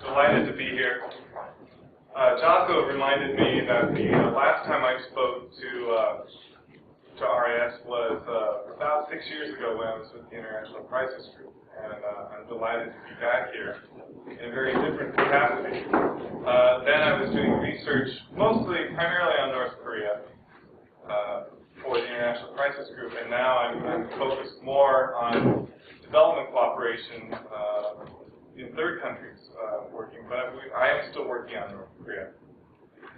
Delighted to be here. Jocko reminded me that the last time I spoke to RIS was about 6 years ago when I was with the International Crisis Group, and I'm delighted to be back here in a very different capacity. Then I was doing research primarily on North Korea for the International Crisis Group, and now I'm focused more on development cooperation in third countries working, but I am still working on North Korea.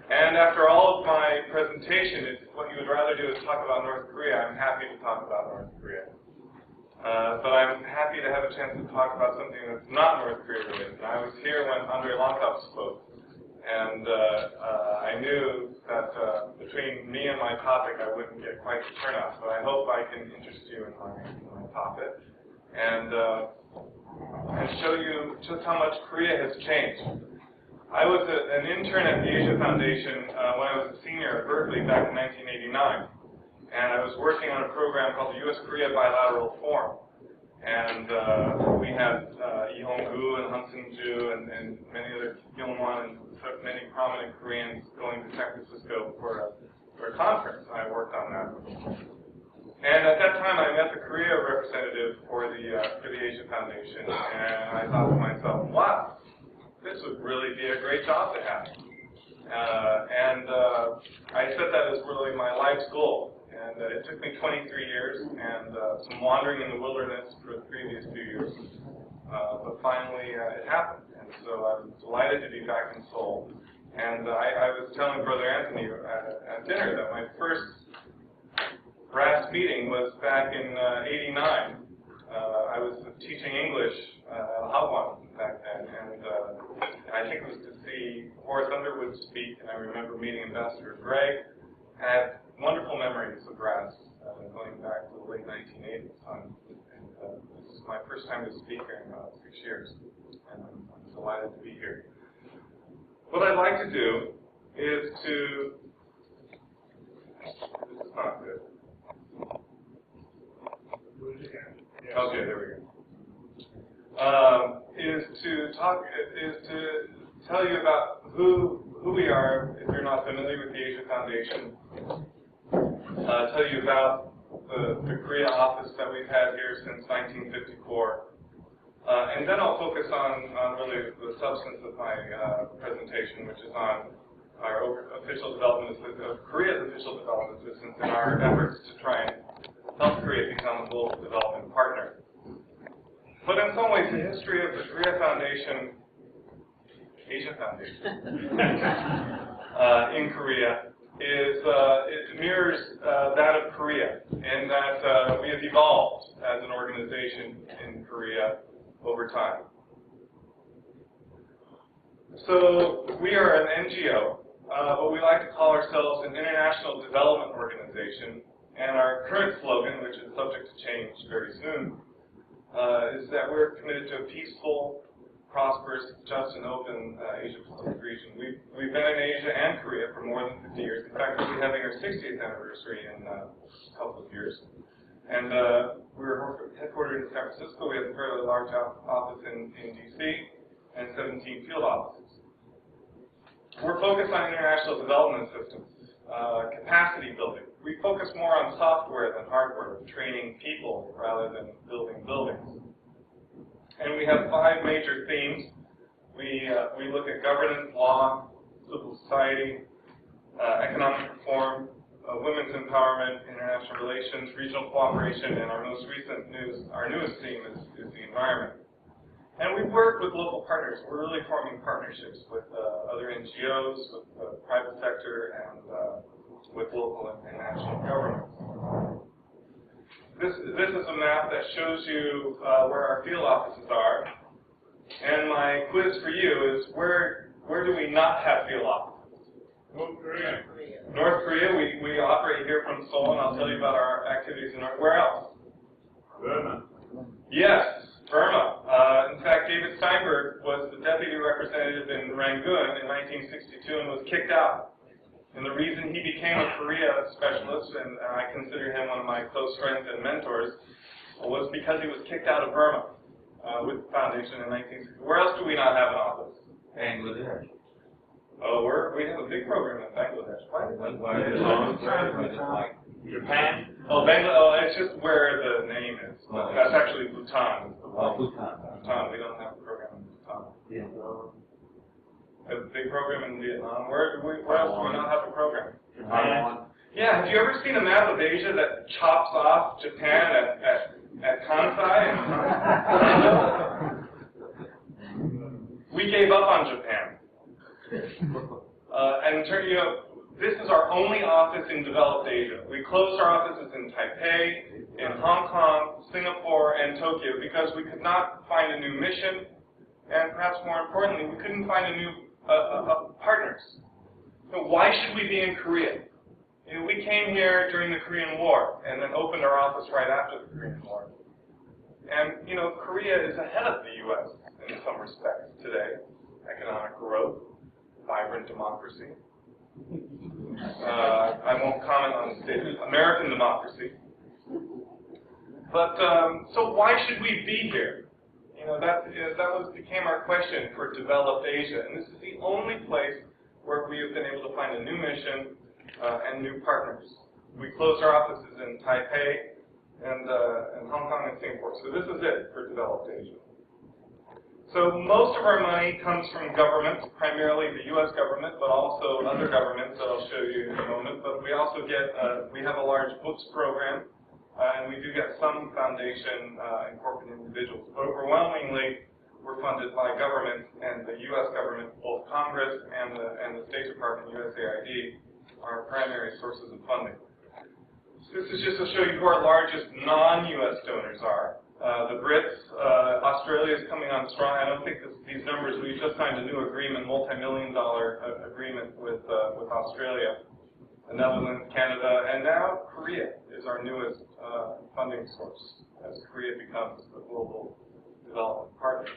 And after all of my presentation, if what you would rather do is talk about North Korea, I'm happy to talk about North Korea. But I'm happy to have a chance to talk about something that's not North Korea related. And I was here when Andrei Lonkov spoke, and I knew that between me and my topic, I wouldn't get quite the turnout. So I hope I can interest you in my topic and show you just how much Korea has changed. I was an intern at the Asia Foundation when I was a senior at Berkeley back in 1989, and I was working on a program called the U.S.-Korea Bilateral Forum. And we had Lee Hong-gu and Han Seung-ju and many other Kyung-won and many prominent Koreans going to San Francisco for a conference. I worked on that. And at that time, I met the Korea representative for the Asia Foundation, and I thought to myself, wow, this would really be a great job to have. I set that as really my life's goal. And it took me 23 years and some wandering in the wilderness for the previous few years. But finally, it happened. And so I'm delighted to be back in Seoul. And I was telling Brother Anthony at dinner that my first RAS meeting was back in '89. I was teaching English at Hagwon back then, and I think it was to see Horace Underwood speak, and I remember meeting Ambassador Greg. I had wonderful memories of RAS going back to the late 1980s, and this is my first time to speak here in about 6 years, and I'm delighted to be here. What I'd like to do is to... This is not good. Okay, there we go. Is to tell you about who we are, if you're not familiar with the Asia Foundation. Tell you about the Korea office that we've had here since 1954. And then I'll focus on really the substance of my presentation, which is on our official development of Korea's official development assistance and our efforts to try and help Korea become a global development partner. But in some ways, the history of the Korea Foundation, Asia Foundation, in Korea it mirrors that of Korea, in that we have evolved as an organization in Korea over time. So we are an NGO, but we like to call ourselves an international development organization. And our current slogan, which is subject to change very soon, is that we're committed to a peaceful, prosperous, just, and open Asia-Pacific region. We've been in Asia and Korea for more than 50 years. In fact, we'll be having our 60th anniversary in a couple of years. And we're headquartered in San Francisco. We have a fairly large office in D.C. and 17 field offices. We're focused on international development systems, capacity building. We focus more on software than hardware, training people rather than building buildings. And we have 5 major themes. We look at governance, law, civil society, economic reform, women's empowerment, international relations, regional cooperation, and our newest theme is the environment. And we work with local partners. We're really forming partnerships with other NGOs, with the private sector, and with local and national governments. This is a map that shows you where our field offices are. And my quiz for you is where do we not have field offices? North Korea. North Korea, we operate here from Seoul, and I'll tell you about our activities in North. Where else? Burma. Yes, Burma. In fact, David Steinberg was the deputy representative in Rangoon in 1962 and was kicked out. And the reason he became a Korea specialist, and I consider him one of my close friends and mentors, was because he was kicked out of Burma. with the foundation in 1960. Where else do we not have an office? Bangladesh. Oh, we have a big program in Bangladesh. Why is that? Japan? Oh, Bangladesh. Oh, it's just where the name is. That's actually Bhutan. Bhutan. Bhutan. We don't have a program in Bhutan. Yeah. We have a big program in Vietnam. Where else do we not have a program? Taiwan. Yeah. Have you ever seen a map of Asia that chops off Japan at Kansai? We gave up on Japan. And this is our only office in developed Asia. We closed our offices in Taipei, in Hong Kong, Singapore, and Tokyo because we could not find a new mission, and perhaps more importantly, we couldn't find a new partners. So why should we be in Korea? We came here during the Korean War and then opened our office right after the Korean War. And Korea is ahead of the U.S. in some respects today. Economic growth, vibrant democracy. I won't comment on the state of American democracy. But so why should we be here? That became our question for developed Asia, and this is the only place where we have been able to find a new mission and new partners. We closed our offices in Taipei and Hong Kong and Singapore. So this is it for developed Asia. So most of our money comes from governments, primarily the U.S. government, but also other governments that I'll show you in a moment. But we also get, we have a large books program, and we do get some foundation and corporate individuals. But overwhelmingly, we're funded by government and the U.S. government, both Congress and the State Department, USAID, are primary sources of funding. So this is just to show you who our largest non-U.S. donors are. The Brits, Australia is coming on strong. I don't think these numbers, we just signed a new agreement, multi-million-dollar agreement with Australia, the Netherlands, Canada, and now Korea is our newest funding source as Korea becomes a global development partner.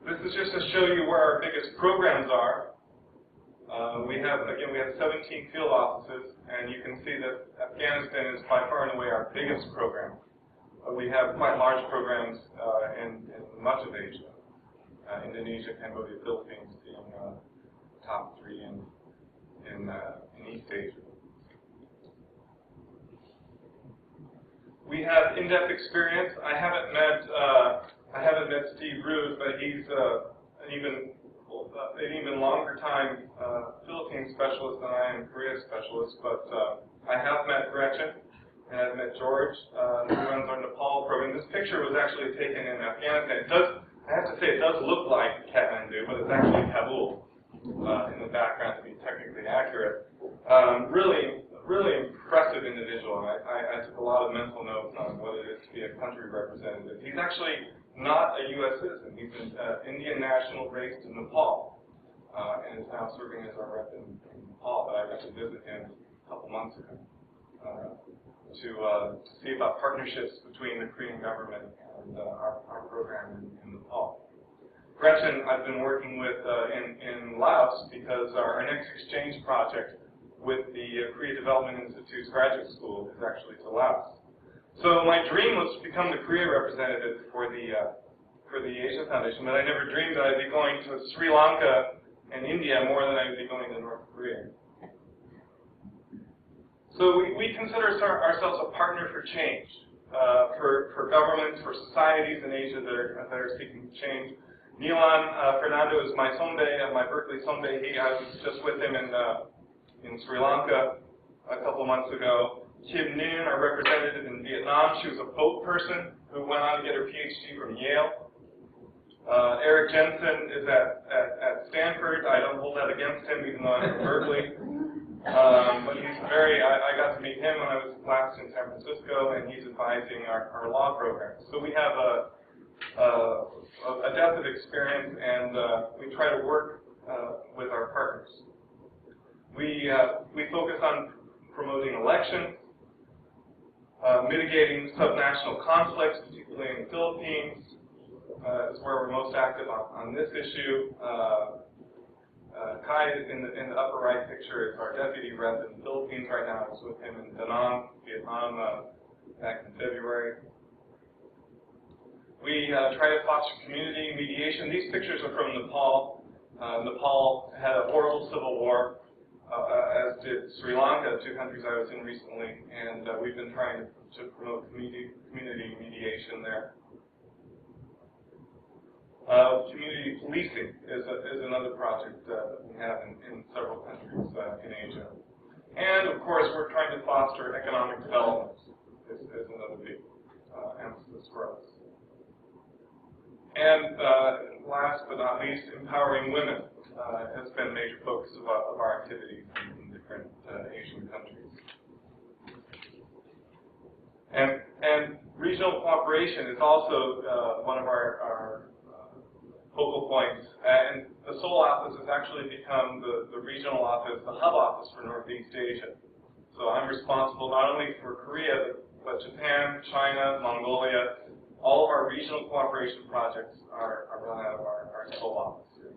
This is just to show you where our biggest programs are. We have 17 field offices, and you can see that Afghanistan is by far and away our biggest program. We have quite large programs in much of Asia. Indonesia, Cambodia, Philippines being top three in East Asia. We have in-depth experience. I haven't met Steve Rude, but he's an even longer time Philippines specialist than I am Korea specialist. But I have met Gretchen, and I've met George, who runs our Nepal program. This picture was actually taken in Afghanistan. I have to say, it does look like Kathmandu, but it's actually Kabul in the background to be technically accurate. Really impressive individual. I took a lot of mental notes on what it is to be a country representative. He's actually not a U.S. citizen. He's an Indian national raised in Nepal, and is now serving as our rep in Nepal. But I got to visit him a couple months ago to see about partnerships between the Korean government and our program in Nepal. Gretchen, I've been working with in Laos because our next exchange project with the Korea Development Institute's graduate school is actually to Laos. So my dream was to become the Korea representative for the Asia Foundation, but I never dreamed that I'd be going to Sri Lanka and India more than I'd be going to North Korea. So we consider ourselves a partner for change, for governments, for societies in Asia that are seeking change. Nilan Fernando is my sombe, my Berkeley sombe. I was just with him in Sri Lanka a couple months ago. Kim Nguyen, our representative in Vietnam, she was a boat person who went on to get her PhD from Yale. Eric Jensen is at Stanford. I don't hold that against him, even though I'm from Berkeley. But he's I got to meet him when I was last in San Francisco, and he's advising our law program. So we have a depth of experience, and we try to work with our partners. We focus on promoting elections, mitigating subnational conflicts, particularly in the Philippines, is where we're most active on this issue. Kai in the upper right picture is our deputy rep in the Philippines right now. I was with him in Da Nang, Vietnam, back in February. We try to foster community mediation. These pictures are from Nepal. Nepal had a horrible civil war, as did Sri Lanka, two countries I was in recently, and we've been trying to promote community mediation there. Community policing is another project that we have in several countries in Asia. And of course, we're trying to foster economic development is another big emphasis for us. And last but not least, empowering women has been a major focus of our activities in different Asian countries. And regional cooperation is also one of our focal points. And the Seoul office has actually become the regional office, the hub office for Northeast Asia. So I'm responsible not only for Korea, but Japan, China, Mongolia. All of our regional cooperation projects are run out of our Seoul office here.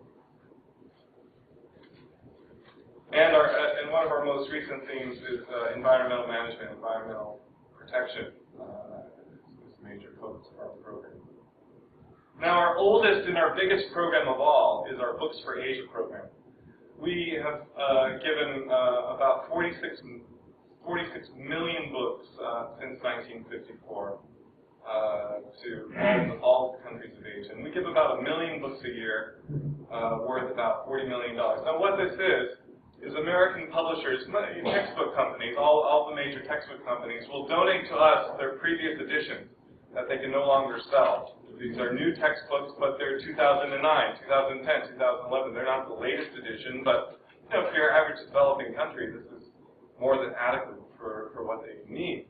And one of our most recent themes is environmental management, environmental protection. It's a major focus of our program. Now, our oldest and our biggest program of all is our Books for Asia program. We have given about 46 million books since 1954 to all the countries of Asia. And we give about 1 million books a year, worth about $40 million. Now, what this is American publishers, textbook companies, all the major textbook companies will donate to us their previous editions that they can no longer sell. These are new textbooks, but they're 2009, 2010, 2011. They're not the latest edition, but for your average developing country, this is more than adequate for what they need.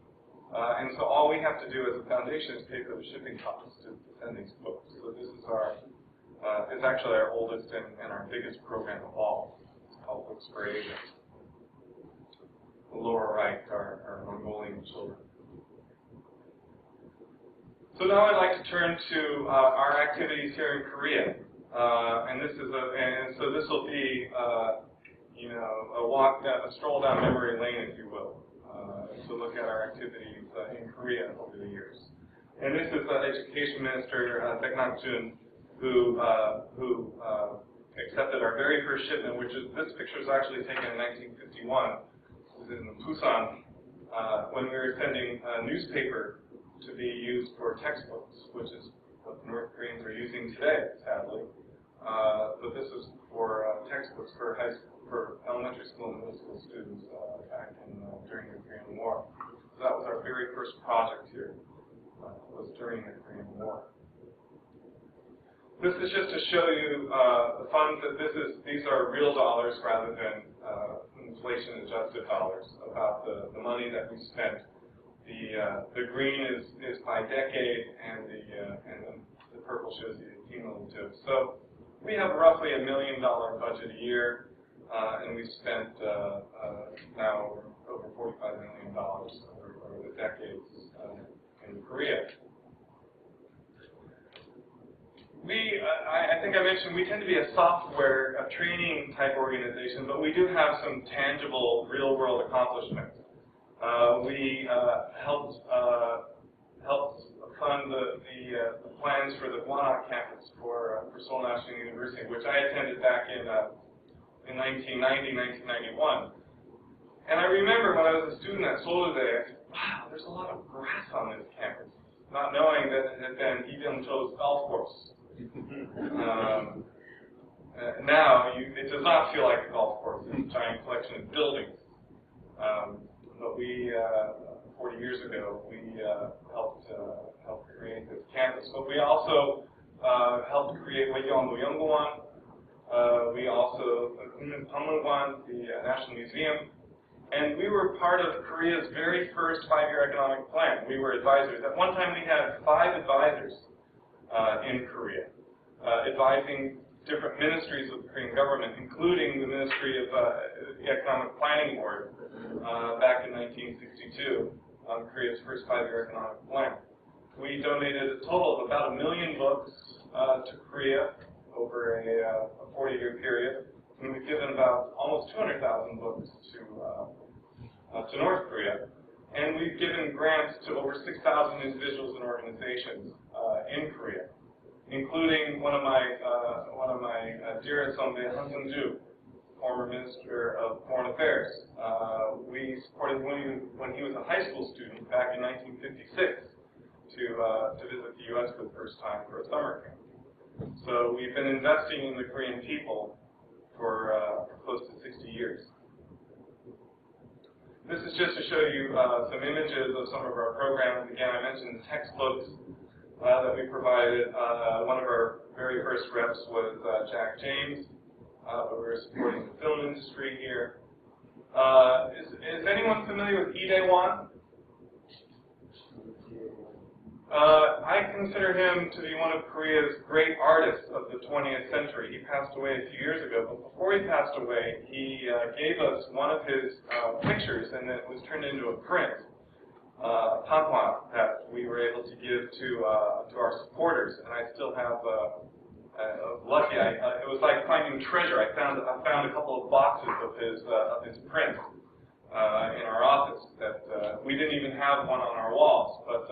And so all we have to do as a foundation is pay for the shipping costs to send these books. So this is it's actually our oldest and our biggest program of all. It's called Books for Asia. The lower right are Mongolian children. So now I'd like to turn to our activities here in Korea, and this will be a stroll down memory lane, if you will, to look at our activities in Korea over the years. And this is Education Minister Beck who accepted our very first shipment, this picture was actually taken in 1951. It was in Busan when we were sending a newspaper to be used for textbooks, which is what the North Koreans are using today, sadly. But this is for textbooks for elementary school and middle school students back during the Korean War. So that was our very first project here. Was during the Korean War. This is just to show you the funds that these are real dollars rather than inflation-adjusted dollars. About the money that we spent. The green is by decade, and the purple shows you the cumulative. So we have roughly $1 million budget a year, and we've spent now over $45 million over the decades in Korea. I think I mentioned we tend to be a software, training type organization, but we do have some tangible, real-world accomplishments. We helped fund the plans for the Gwanak campus for Seoul National University, which I attended back in 1990, 1991. And I remember when I was a student at Seoul today, I said, wow, there's a lot of grass on this campus, not knowing that it had been Ibyung-cho's golf course. Now, it does not feel like a golf course. It's a giant collection of buildings. But we, 40 years ago, we helped create this campus. But we also helped create Weyeongdo-Yongguwan. We also, the National Museum. And we were part of Korea's very first 5-year economic plan. We were advisors. At one time, we had 5 advisors in Korea, advising different ministries of the Korean government, including the Ministry of the Economic Planning Board back in 1962 on Korea's first 5-year economic plan. We donated a total of about 1 million books to Korea over a 40-year period, and we've given about almost 200,000 books to North Korea. And we've given grants to over 6,000 individuals and organizations in Korea, including one of my dearest, Han Sang-ju, former Minister of Foreign Affairs. We supported him when he was a high school student back in 1956 to visit the U.S. for the first time for a summer camp. So we've been investing in the Korean people for close to 60 years. This is just to show you some images of some of our programs. Again, I mentioned the textbooks that we provided. One of our very first reps was Jack James. We were supporting the film industry here. Is anyone familiar with Lee Dae-won? I consider him to be one of Korea's great artists of the 20th century. He passed away a few years ago, but before he passed away, he gave us one of his pictures, and it was turned into a print, panhwa, that we were able to give to our supporters. And I still have, lucky, it was like finding treasure. I found a couple of boxes of his prints in our office that we didn't even have one on our walls, but.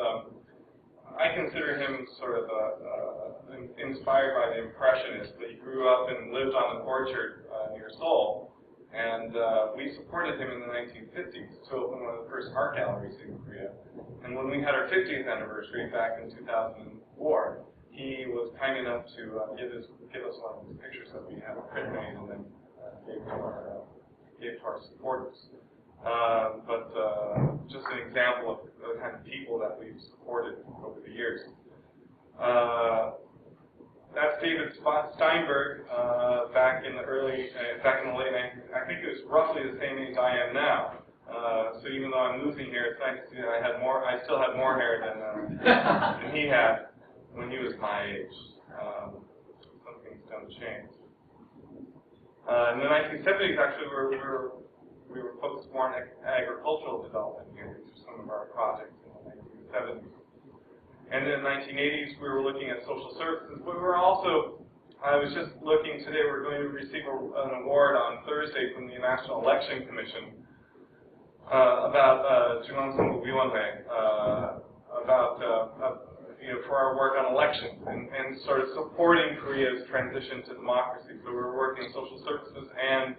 I consider him sort of inspired by the Impressionists. He grew up and lived on an orchard near Seoul, and we supported him in the 1950s to open one of the first art galleries in Korea. And when we had our 50th anniversary back in 2004, he was kind enough to give us one of his pictures that we had print made and then gave to our supporters. But just an example of the kind of people that we've supported over the years. That's David Steinberg back in the late 90s. I think it was roughly the same age I am now. So even though I'm losing hair, it's nice to see that I still had more hair than he had when he was my age. Some things don't change. In the 1970s, actually, we were focused more on agricultural development here. These are some of our projects in the 1970s. And in the 1980s, we were looking at social services. But we were also, I was just looking today, we're going to receive an award on Thursday from the National Election Commission about Joongang Ilbo, for our work on elections and sort of supporting Korea's transition to democracy. So we were working in social services and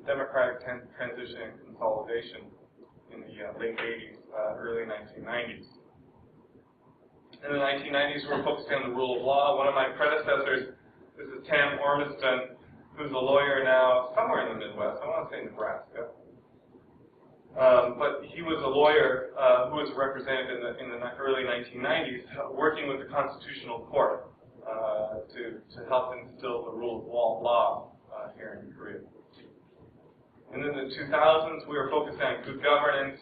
democratic transition and consolidation in the late 80s, early 1990s. In the 1990s, we were focusing on the rule of law. One of my predecessors, this is Tam Ormiston, who's a lawyer now somewhere in the Midwest. I want to say Nebraska. But he was a lawyer who was represented in the early 1990s, working with the Constitutional Court to help instill the rule of law here in Korea. And in the 2000s, we were focusing on good governance.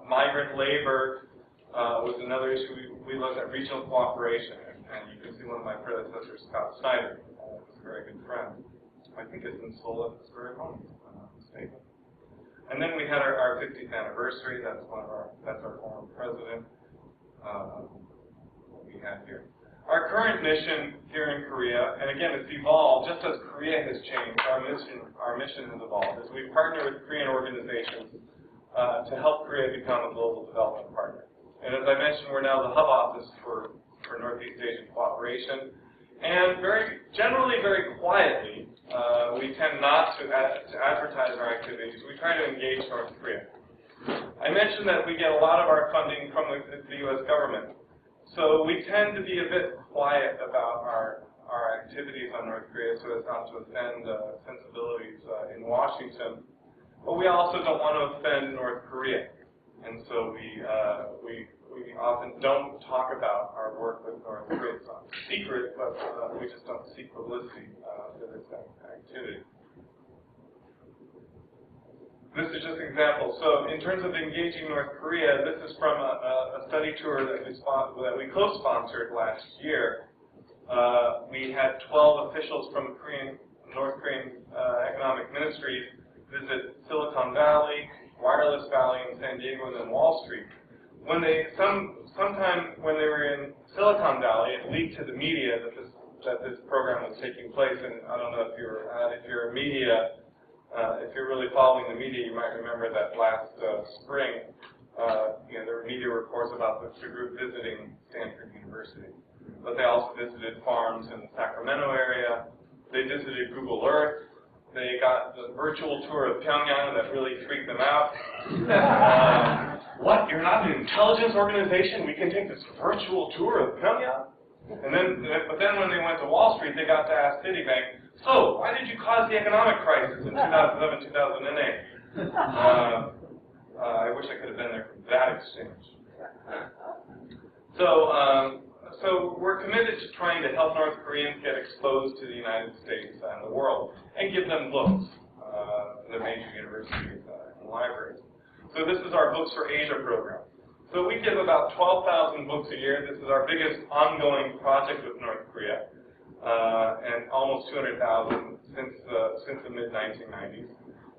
Migrant labor was another issue. We looked at regional cooperation. And you can see one of my predecessors, Scott Snyder, was a very good friend. I think it's in Seoul at this very moment, if I'm not mistaken. And then we had our 50th anniversary. That's our former president. What we had here. Our current mission here in Korea, and again, it's evolved just as Korea has changed. Our mission has evolved. As we partner with Korean organizations to help Korea become a global development partner. And as I mentioned, we're now the hub office for Northeast Asian cooperation. And generally, very quietly, we tend not to advertise our activities. We try to engage North Korea. I mentioned that we get a lot of our funding from the U.S. government. So we tend to be a bit quiet about our activities on North Korea so as not to offend sensibilities in Washington. But we also don't want to offend North Korea. And so we often don't talk about our work with North Korea. It's not secret, but we just don't seek publicity for this activity. This is just an example. So in terms of engaging North Korea, this is from a study tour that we co-sponsored last year. We had 12 officials from North Korean economic ministries visit Silicon Valley, Wireless Valley in San Diego, and then Wall Street. Sometime when they were in Silicon Valley, it leaked to the media that this program was taking place. And I don't know if you're media. If you're really following the media, you might remember that last spring, there were media reports about the group visiting Stanford University. But they also visited farms in the Sacramento area. They visited Google Earth. They got the virtual tour of Pyongyang that really freaked them out. What? You're not an intelligence organization? We can take this virtual tour of Pyongyang? But then when they went to Wall Street, they got to ask Citibank, so why did you cause the economic crisis in 2007, 2008? I wish I could have been there for that exchange. So we're committed to trying to help North Koreans get exposed to the United States and the world, and give them books in the major universities and libraries. So this is our Books for Asia program. So we give about 12,000 books a year. This is our biggest ongoing project with North Korea, and almost 200,000 since the mid-1990s.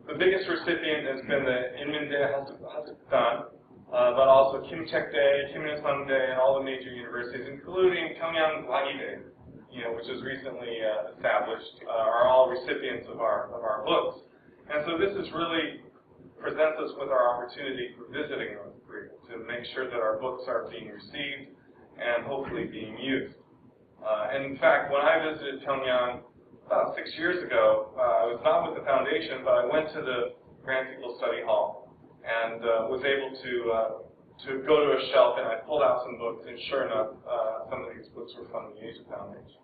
The biggest recipient has been the Inmindae Hasikdan, but also Kim Chek-dae, Kim Il-sung-dae, and all the major universities, including Pyongyang Lagi-dae, which was recently established, are all recipients of our books. And so this is really presents us with our opportunity for visiting North Korea to make sure that our books are being received and hopefully being used. And in fact, when I visited Pyongyang about 6 years ago, I was not with the foundation, but I went to the Grand People Study Hall and was able to go to a shelf, and I pulled out some books, and sure enough, some of these books were from the Asia Foundation.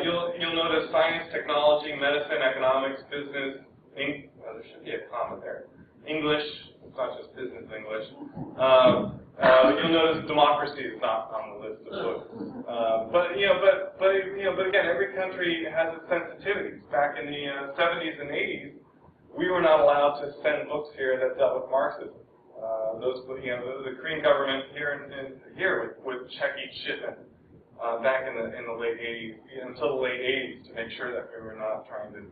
You'll notice science, technology, medicine, economics, business. There should be a comma there. English, it's not just business English. You'll notice democracy is not on the list of books. But again, every country has its sensitivities. Back in the 70s and 80s, we were not allowed to send books here that dealt with Marxism. The Korean government here would check each shipment back in the late 80s, until the late 80s, to make sure that we were not trying to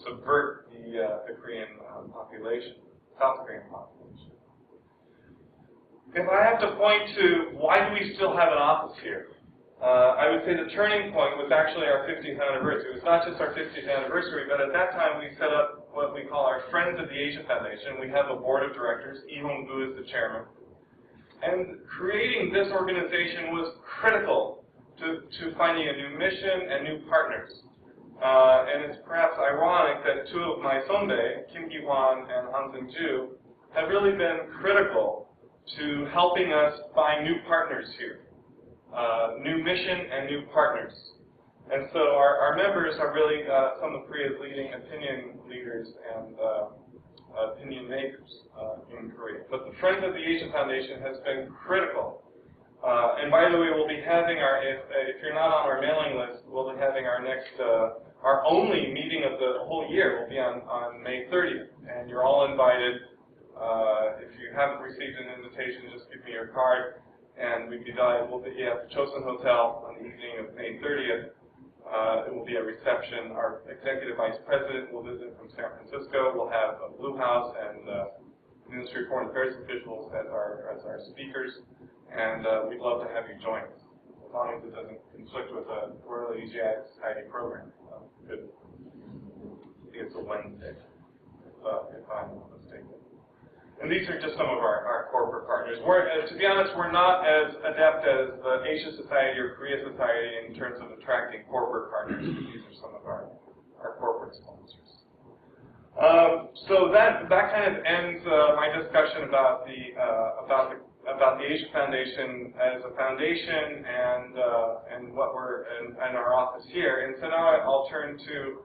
subvert the Korean population, South Korean population. If I have to point to why do we still have an office here, I would say the turning point was actually our 50th anniversary. It was not just our 50th anniversary, but at that time we set up what we call our Friends of the Asia Foundation. We have a board of directors. Lee Hong-gu is the chairman. And creating this organization was critical to finding a new mission and new partners. And it's perhaps ironic that two of my sonbae, Kim Ki-hwan and Han Seung-ju, have really been critical to helping us find new partners here, new mission and new partners. And so our members are really some of Korea's leading opinion leaders and opinion makers in Korea. But the Friends of the Asia Foundation has been critical. And by the way, we'll be having if you're not on our mailing list, we'll be having our next, our only meeting of the whole year will be on May 30th. And you're all invited. If you haven't received an invitation, just give me your card. And we'd be delighted. We'll be at the Chosun Hotel on the evening of May 30th. It will be a reception. Our executive vice president will visit from San Francisco. We'll have a Blue House and Ministry of Foreign Affairs officials as our speakers. And we'd love to have you join us, as long as it doesn't conflict with the Royal Asiatic Society program. Good. I think it's a Wednesday, if I'm not mistaken. And these are just some of our corporate partners. To be honest, we're not as adept as the Asia Society or Korea Society in terms of attracting corporate partners. These are some of our corporate sponsors. So that kind of ends my discussion about the Asia Foundation as a foundation and what and our office here. And so now I'll turn to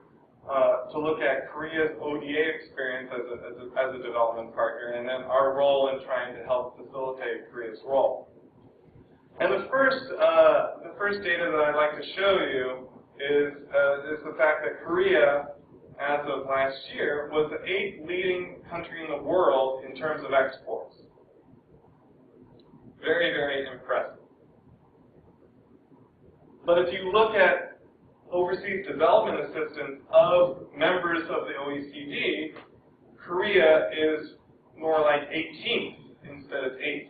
look at Korea's ODA experience as a development partner, and then our role in trying to help facilitate Korea's role. And the first data that I'd like to show you is the fact that Korea, as of last year, was the 8th leading country in the world in terms of exports. Very, very impressive. But if you look at overseas development assistance of members of the OECD, Korea is more like 18th instead of 8th.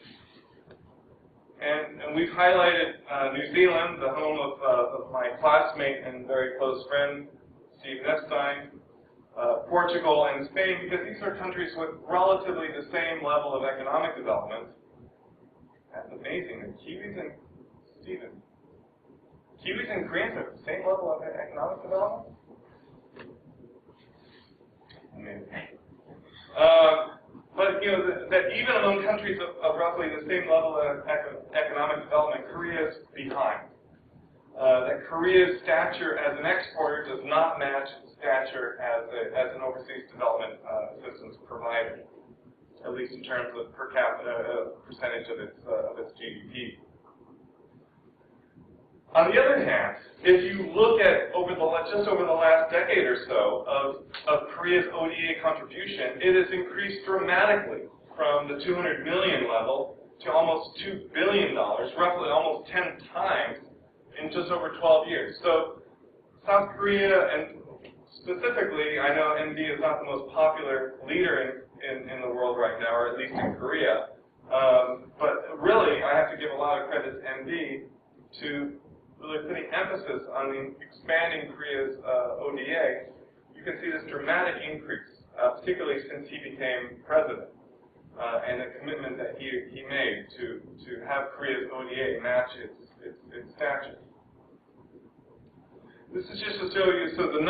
And we've highlighted New Zealand, the home of my classmate and very close friend, Steve Nestein. Portugal and Spain, because these are countries with relatively the same level of economic development. That's amazing. The Kiwis and Koreans have the same level of economic development? Amazing. But you know that even among countries of roughly the same level of economic development, Korea is behind. That Korea's stature as an exporter does not match its stature as an overseas development assistance provider, at least in terms of per capita percentage of its GDP. On the other hand, if you look at just over the last decade or so of Korea's ODA contribution, it has increased dramatically from the 200 million level to almost $2 billion, roughly almost 10 times in just over 12 years. So South Korea, and specifically, I know NB is not the most popular leader in the world right now, or at least in Korea, but really, I have to give a lot of credit to NB to really putting emphasis on the expanding Korea's ODA. You can see this dramatic increase, particularly since he became president, and the commitment that he made to have Korea's ODA match its stature. This is just to show you, so the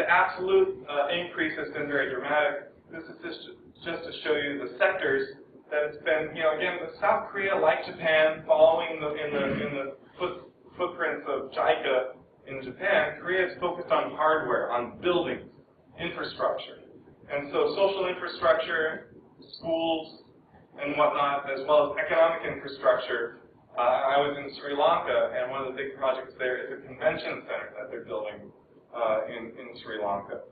absolute increase has been very dramatic. This is just to show you the sectors that it's been, you know, again, South Korea, like Japan, following in the footprints of JICA in Japan, Korea is focused on hardware, on buildings, infrastructure. And so social infrastructure, schools, and whatnot, as well as economic infrastructure. I was in Sri Lanka, and one of the big projects there is a convention center that they're building in Sri Lanka.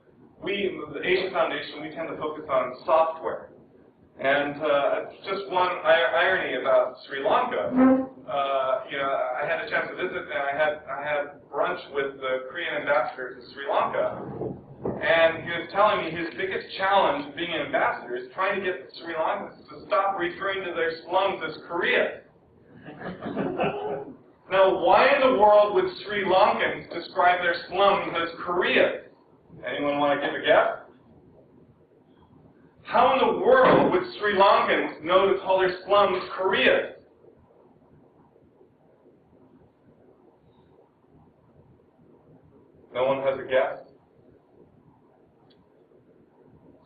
The Asia Foundation, we tend to focus on software. And just one irony about Sri Lanka, you know, I had a chance to visit, and I had brunch with the Korean ambassador to Sri Lanka, and he was telling me his biggest challenge of being an ambassador is trying to get the Sri Lankans to stop referring to their slums as Korea. Now, why in the world would Sri Lankans describe their slums as Korea? Anyone want to give a guess? How in the world would Sri Lankans know to call their slums Korea? No one has a guess?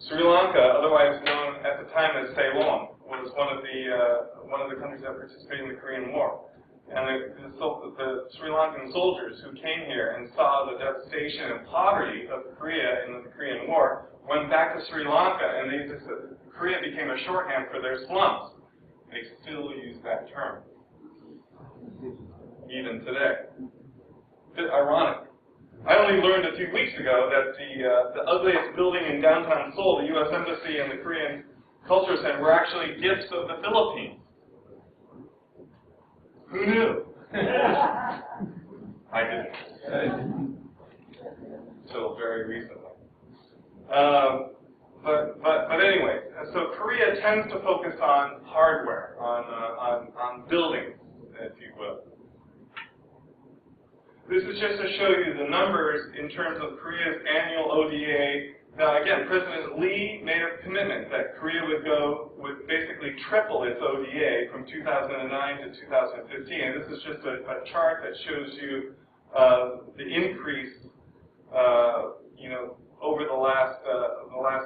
Sri Lanka, otherwise known at the time as Ceylon, was one of the countries that participated in the Korean War. And the Sri Lankan soldiers who came here and saw the devastation and poverty of Korea in the Korean War went back to Sri Lanka, and Korea became a shorthand for their slums. They still use that term, even today. A bit ironic. I only learned a few weeks ago that the ugliest building in downtown Seoul, the U.S. Embassy and the Korean Culture Center, were actually gifts of the Philippines. Who knew? I didn't. Until very recently. But anyway, so Korea tends to focus on hardware, on buildings, if you will. This is just to show you the numbers in terms of Korea's annual ODA. Now again, President Lee made a commitment that Korea would basically triple its ODA from 2009 to 2015. And this is just a chart that shows you the increase, you know, over the last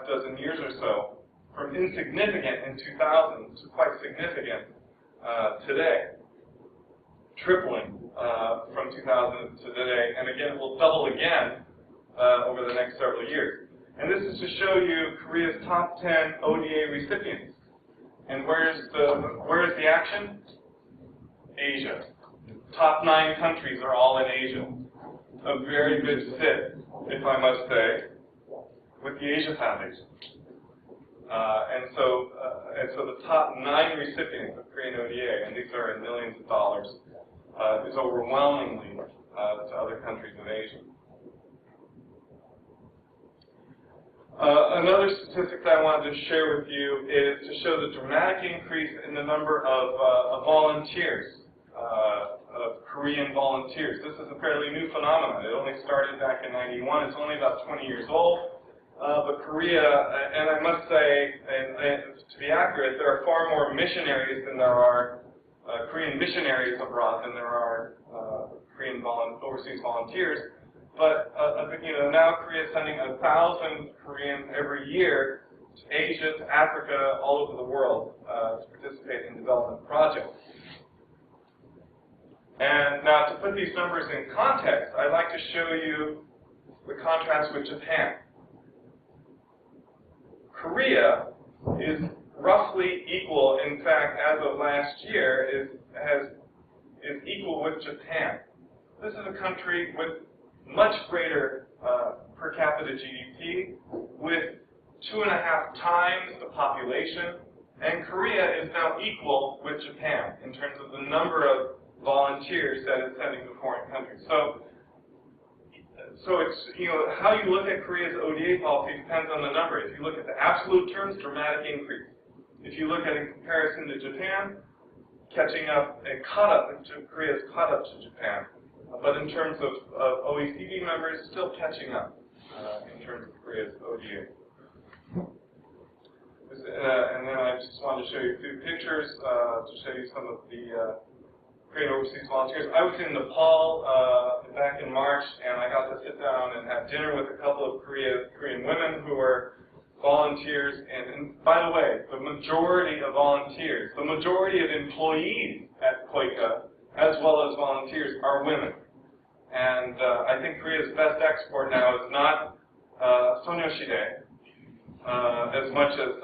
dozen years or so, from insignificant in 2000 to quite significant today, tripling from 2000 to today, and again it will double again over the next several years. And this is to show you Korea's top 10 ODA recipients. And where is the action? Asia. Top 9 countries are all in Asia. A very good fit, if I must say, with the Asia Foundation. And so the top 9 recipients of Korean ODA, and these are in millions of dollars, is overwhelmingly to other countries in Asia. Another statistic that I wanted to share with you is to show the dramatic increase in the number of volunteers, of Korean volunteers. This is a fairly new phenomenon. It only started back in '91. It's only about 20 years old. but Korea, and I must say, and to be accurate, there are far more missionaries than there are Korean missionaries abroad than there are Korean overseas volunteers. But now Korea is sending 1,000 Koreans every year to Asia, to Africa, all over the world to participate in development projects. And now, to put these numbers in context, I'd like to show you the contrast with Japan. Korea is roughly equal, in fact, as of last year, is equal with Japan. This is a country with much greater per capita GDP, with 2.5 times the population, and Korea is now equal with Japan in terms of the number of volunteers that it's sending to foreign countries. So it's, how you look at Korea's ODA policy depends on the number. If you look at the absolute terms, dramatic increase. If you look at it in comparison to Japan, catching up and caught up, Korea's caught up to Japan. But in terms of OECD members, still catching up in terms of Korea's ODA. And then I just wanted to show you a few pictures to show you some of the Korean overseas volunteers. I was in Nepal back in March, and I got to sit down and have dinner with a couple of Korean women who were volunteers. And by the way, the majority of volunteers, the majority of employees at KOICA, as well as volunteers, are women. And I think Korea's best export now is not sonyoshide, as much as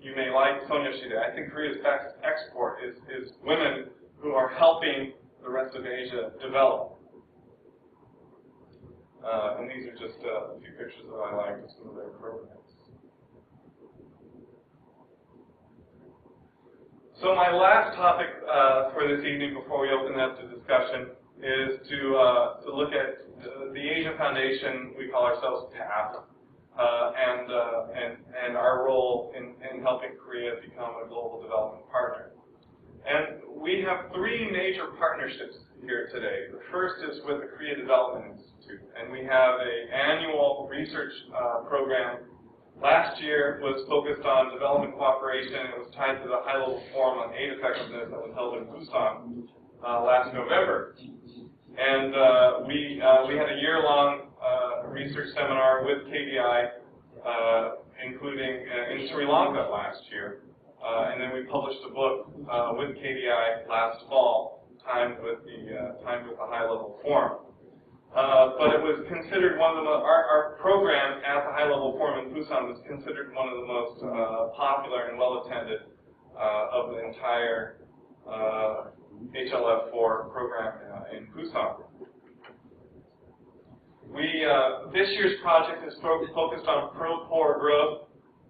you may like sonyoshide. I think Korea's best export is women who are helping the rest of Asia develop. And these are just a few pictures that I like of some of their programs. So my last topic for this evening, before we open up to discussion, is to look at the Asia Foundation. We call ourselves PATH, and our role in helping Korea become a global development partner. And we have 3 major partnerships here today. The first is with the Korea Development Institute, and we have an annual research program. Last year was focused on development cooperation. It was tied to the high-level forum on aid effectiveness that was held in Busan last November. And we had a year-long research seminar with KDI, including in Sri Lanka last year. And then we published a book with KDI last fall, timed with the high-level forum. But it was considered one of the our program at the high-level forum in Busan was considered one of the most popular and well-attended of the entire HLF4 program in Busan. This year's project is focused on pro-poor growth.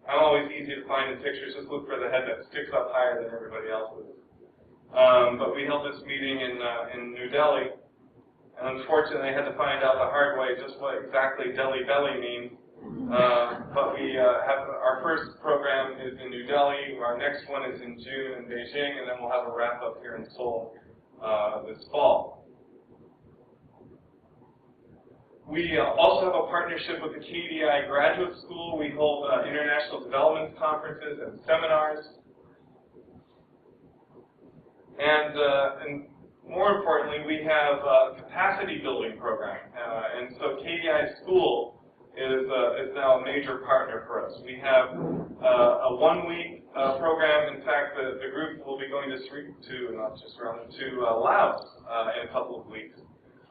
I'm always easy to find in pictures. Just look for the head that sticks up higher than everybody else's. But we held this meeting in New Delhi, and unfortunately, I had to find out the hard way just what exactly Delhi Belly means. But we have our first program is in New Delhi. Our next one is in June in Beijing, and then we'll have a wrap up here in Seoul this fall. We also have a partnership with the KDI Graduate School. We hold international development conferences and seminars. And more importantly, we have a capacity building program. And so KDI School is now a major partner for us. We have a 1-week program. In fact, the group will be going to Laos in a couple of weeks.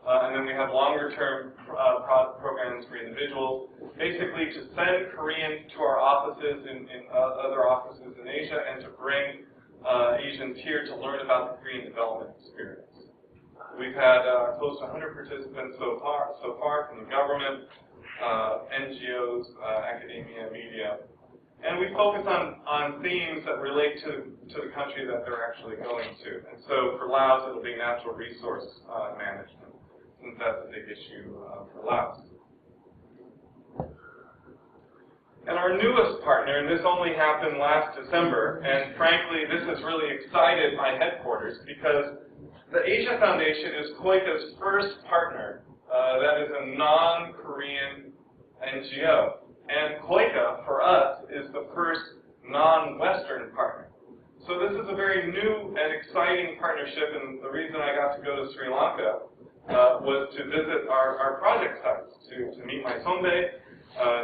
And then we have longer-term programs for individuals, basically to send Koreans to our offices in other offices in Asia and to bring Asians here to learn about the Korean development experience. We've had close to 100 participants so far from the government, NGOs, academia, media. And we focus on themes that relate to the country that they're actually going to. And so for Laos, it'll be natural resource management, since that's a big issue for Laos. And our newest partner, and this only happened last December, and frankly, this has really excited my headquarters because the Asia Foundation is KOICA's first partner that is a non-Korean NGO. And KOICA, for us, is the first non-Western partner. So this is a very new and exciting partnership, and the reason I got to go to Sri Lanka was to visit our project sites, to meet my Sombe,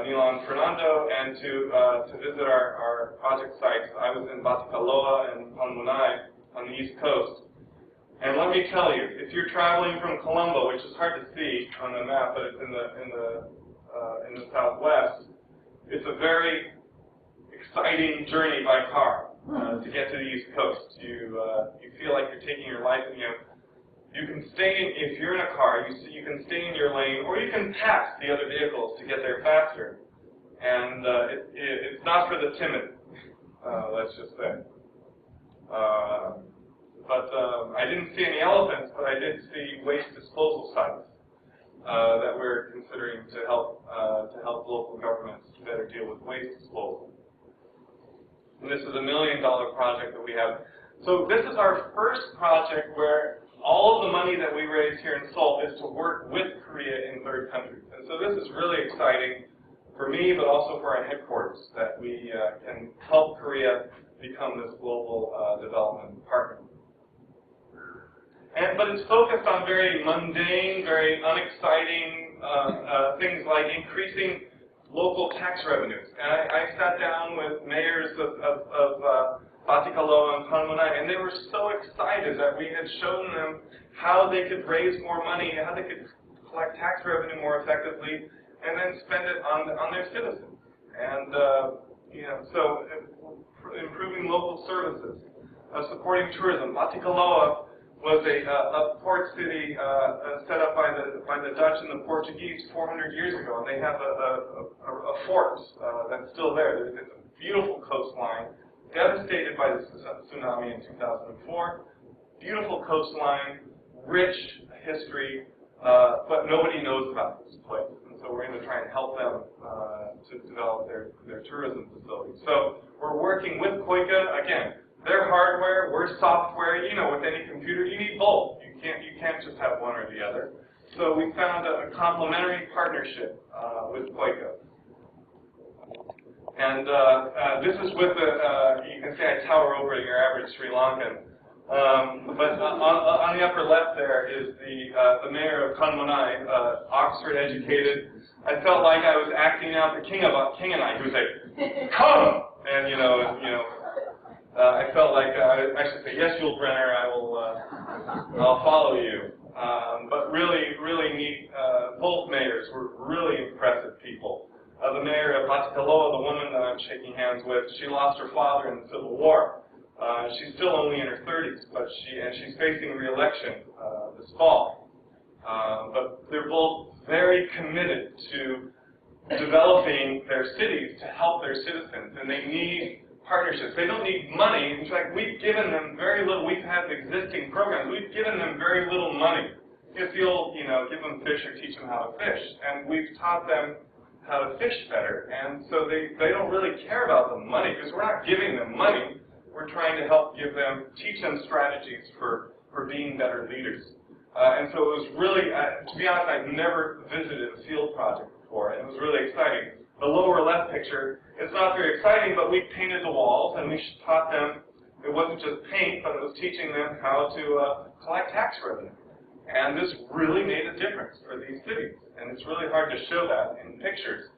Nilan Fernando, and to visit our project sites. I was in Batikaloa and Panmunai on the East Coast. And let me tell you, if you're traveling from Colombo, which is hard to see on the map, but it's in the southwest, it's a very exciting journey by car to get to the East Coast. You feel like you're taking your life, and you can stay if you're in a car, you can stay in your lane, or you can pass the other vehicles to get there faster. And it's not for the timid, let's just say. I didn't see any elephants, but I did see waste disposal sites that we're considering to help local governments better deal with waste disposal. And this is $1 million project that we have. So this is our first project where all of the money that we raise here in Seoul is to work with Korea in third countries. And so this is really exciting for me, but also for our headquarters, that we can help Korea become this global development partner. But it's focused on very mundane, very unexciting things like increasing local tax revenues. And I sat down with mayors of Batikaloa and Panmunai, and they were so excited that we had shown them how they could raise more money, how they could collect tax revenue more effectively, and then spend it on their citizens. And so improving local services, supporting tourism. Batikaloa was a port city set up by the Dutch and the Portuguese 400 years ago, and they have a fort that's still there. It's a beautiful coastline, devastated by the tsunami in 2004. Beautiful coastline, rich history, but nobody knows about this place. And so we're going to try and help them to develop their tourism facilities. So we're working with KOICA, again, their hardware, we're software. You know, with any computer, you need both. You can't just have one or the other. So we found a complementary partnership with KOICA. And this is with you can see I tower over your average Sri Lankan. But on the upper left there is the mayor of Panmunai, Oxford educated. I felt like I was acting out the king and I. He would say, "Come!" And I felt like I should say, "Yes, Yul Brenner, I'll follow you." But really, really neat. Both mayors were really impressive people. The mayor of Batikaloa, the woman that I'm shaking hands with, she lost her father in the Civil War. She's still only in her 30s, but she's facing re-election this fall. But they're both very committed to developing their cities to help their citizens, and they need partnerships. They don't need money. In fact, we've given them very little. We've had existing programs. We've given them very little money. If you'll, give them fish or teach them how to fish, and we've taught them how to fish better. And so they don't really care about the money because we're not giving them money. We're trying to help teach them strategies for being better leaders. And so it was really, to be honest, I've never visited a field project before. It was really exciting. The lower left picture, it's not very exciting, but we painted the walls and we taught them, it wasn't just paint, but it was teaching them how to collect tax revenue. And this really made a difference for these cities. And it's really hard to show that in pictures.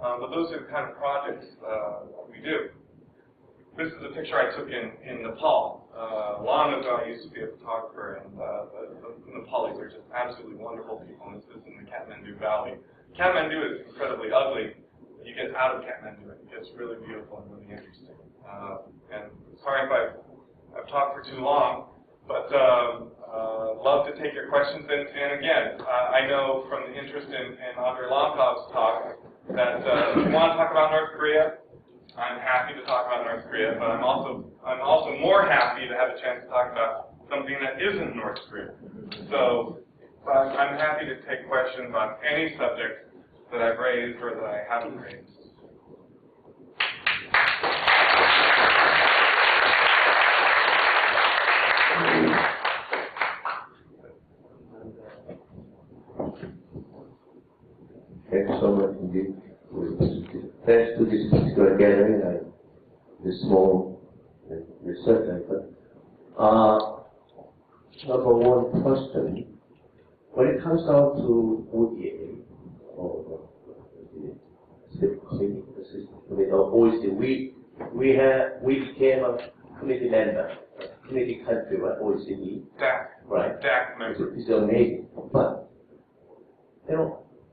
But those are the kind of projects we do. This is a picture I took in Nepal. Long ago, I used to be a photographer, and the Nepalis are just absolutely wonderful people. And this is in the Kathmandu Valley. Kathmandu is incredibly ugly. You get out of Kathmandu, it gets really beautiful and really interesting. And sorry if I've talked for too long, but love to take your questions. And again, I know from the interest in Andre Lomkov's talk that if you want to talk about North Korea, I'm happy to talk about North Korea, but I'm also more happy to have a chance to talk about something that isn't North Korea. So I'm happy to take questions on any subject that I've raised or that I haven't raised. Thanks so much indeed for this. thanks to this particular gathering, this small research effort. Number one question, when it comes down to ODA, or the committee, the system committee, or OECD, we became a committee member, a committee country, right? OECD. DAC. Right. DAC member. It's amazing. But,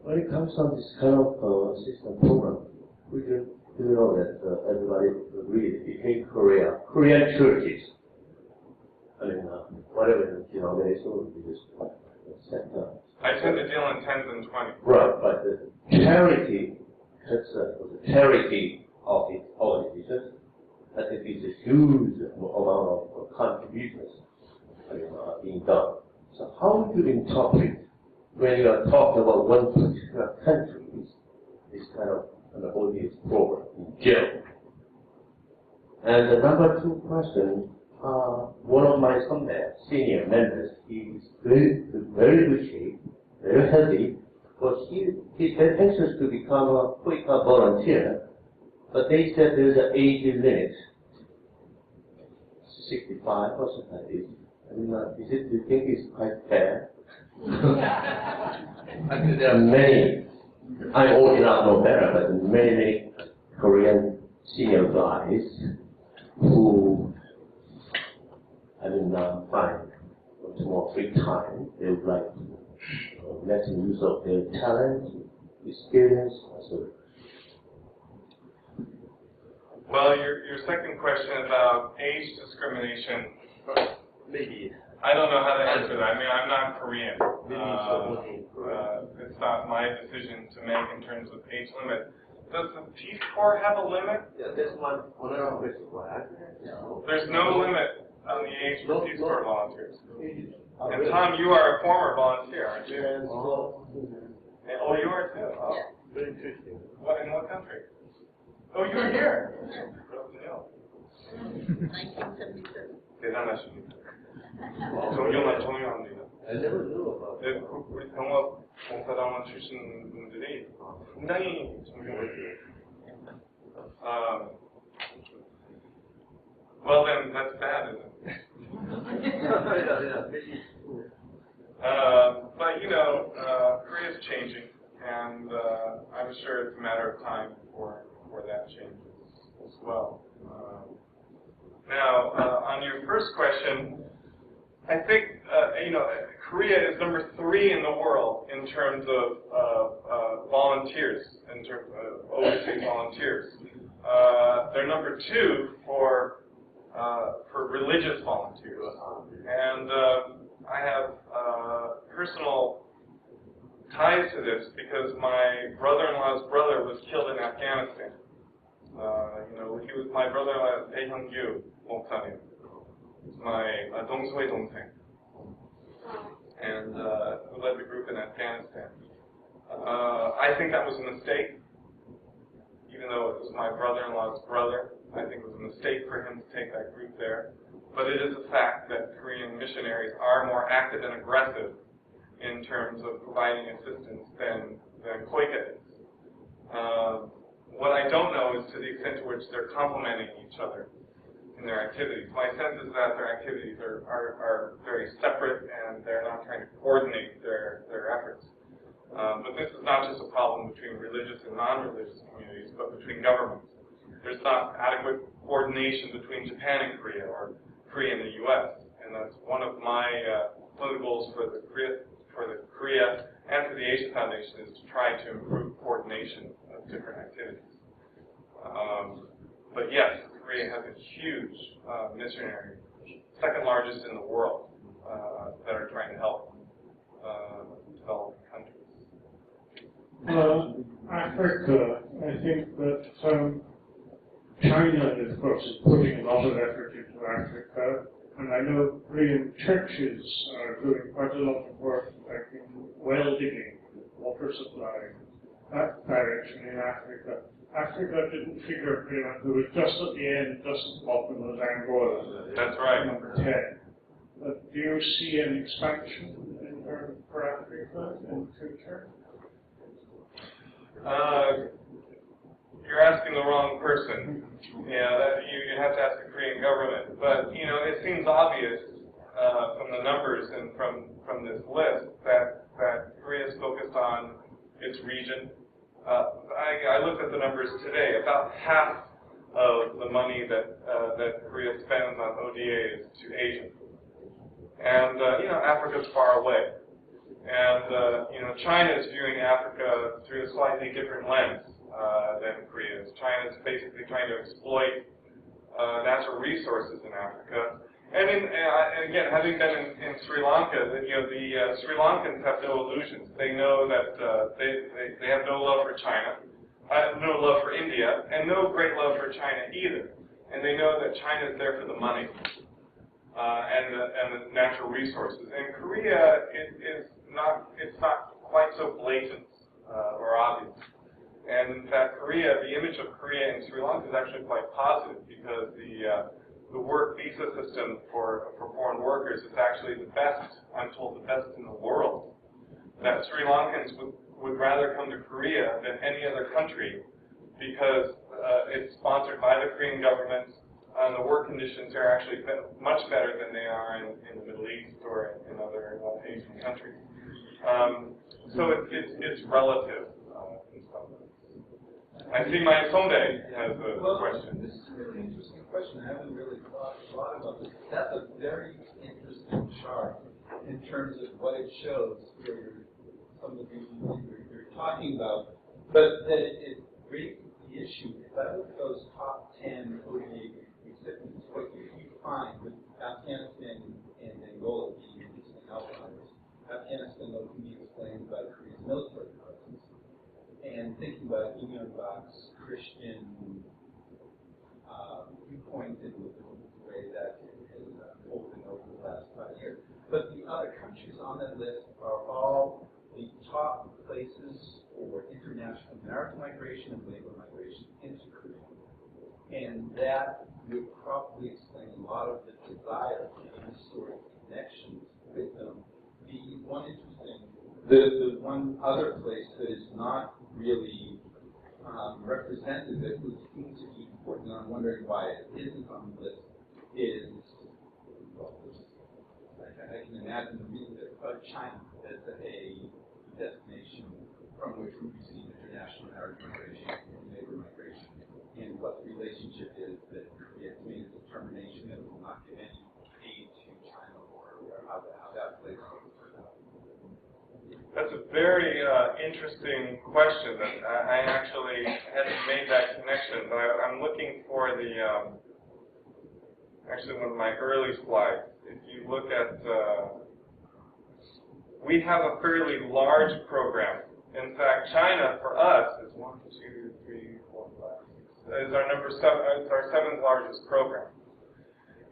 when it comes to this kind of system program, we do know that everybody really hate Korean churches. I mean, whatever denomination we just set up. I tend to deal in 10s and 20s. Right, but the charity, the charity of its organizations, I think it's a huge amount of contributions being done. So how do you interpret when you are talking about one particular country, this kind of ODS program in general? And the number two question, one of my senior members, he is very good shape, very healthy, but he's very anxious to become a KOICA volunteer, but they said there's an age limit, 65 or something like this. I mean, do you think it's quite fair? I think there are many, I only not know better, but many Korean senior guys who find much more free time. They would like to make use of their talent, experience, so. Well, your second question about age discrimination, Maybe. I don't know how to answer that. I mean, I'm not Korean. It's not my decision to make in terms of age limit. Does the Peace Corps have a limit? Yeah, there's one another question. There's no limit on the age for Peace Corps volunteers. And Tom, you are a former volunteer, aren't you? Oh, you are too? Oh. Very interesting. In what country? Oh, you were here? 1977. 대단하십니다. 존경합니다. I never knew about 네, 우리 병업 봉사당원 출신 분들이 굉장히 존경해요. Well then, that's bad, isn't it? But Korea's changing, and I'm sure it's a matter of time before that changes as well. Now, on your first question, I think Korea is number 3 in the world in terms of volunteers, in terms of overseas volunteers. They're number 2 for religious volunteers, and I have personal ties to this because my brother-in-law's brother was killed in Afghanistan. He was my brother-in-law, Dae-Hyung-gyu 목사님. My 동서의 동생, and who led the group in Afghanistan. I think that was a mistake, even though it was my brother-in-law's brother. I think it was a mistake for him to take that group there. But it is a fact that Korean missionaries are more active and aggressive in terms of providing assistance than KOICA is. What I don't know is to the extent to which they're complementing each other in their activities. My sense is that their activities are very separate and they're not trying to coordinate their efforts. But this is not just a problem between religious and non-religious communities, but between governments. There's not adequate coordination between Japan and Korea, or Korea and the U.S., and that's one of the goals for the Korea and for the Asia Foundation is to try to improve coordination of different activities. But yes, Korea has a huge missionary, second largest in the world, that are trying to help developing countries. Africa, I think that China, of course, is putting a lot of effort into Africa, and I know Korean churches are doing quite a lot of work, like in well digging, water supply, that direction in Africa. Africa didn't figure very much. It was just at the end, just at the bottom was Angola. That's right. Number 10. But do you see an expansion for Africa in the future? you're asking the wrong person. That you have to ask the Korean government. But it seems obvious from the numbers and from this list that Korea is focused on its region. I looked at the numbers today. About half of the money that Korea spends on ODA is to Asia, and Africa's far away. And China is viewing Africa through a slightly different lens than Korea is. China is basically trying to exploit natural resources in Africa. And again, having been in Sri Lanka, the Sri Lankans have no illusions. They know that they have no love for China, no love for India, and no great love for China either. And they know that China is there for the money and the natural resources. And Korea it's not quite so blatant or obvious. And in fact, the image of Korea and Sri Lanka is actually quite positive, because the work visa system for foreign workers is actually the best, I'm told, the best in the world. That Sri Lankans would rather come to Korea than any other country, because it's sponsored by the Korean government, and the work conditions are actually much better than they are in the Middle East or in other Asian countries. So it's relative in some ways. I see my Sonde has a question. This is a really interesting question. I haven't really thought about this. That's a very interesting chart in terms of what it shows for some of the things you're talking about. But it raises the issue. If I look at those top 10 ODA recipients, what you find with Afghanistan and Angola being interesting outliers, Afghanistan though can be explained by Korea's military presence, and thinking about Union Box, Christian viewpoint and the way that has unfolded over the last 5 years. But the other countries on that list are all the top places for international maritime migration and labor migration into Korea. And that would probably explain a lot of the desire for any sort of connections with them. The one other place that is not really represented that would seem to be important, and I'm wondering why it isn't on the list, is, well, I can imagine the reason about China as a destination from which we receive international maritime migration and labor migration, and what the relationship is that Korea has made a determination that it will not give any aid to China, or how that plays out. That's a very interesting question. That I actually hadn't made that connection, but I'm looking for actually one of my early slides. If you look at, we have a fairly large program. In fact, China for us is 1, 2, 3, 4, 5, 6. Is our number 7. It's our 7th largest program,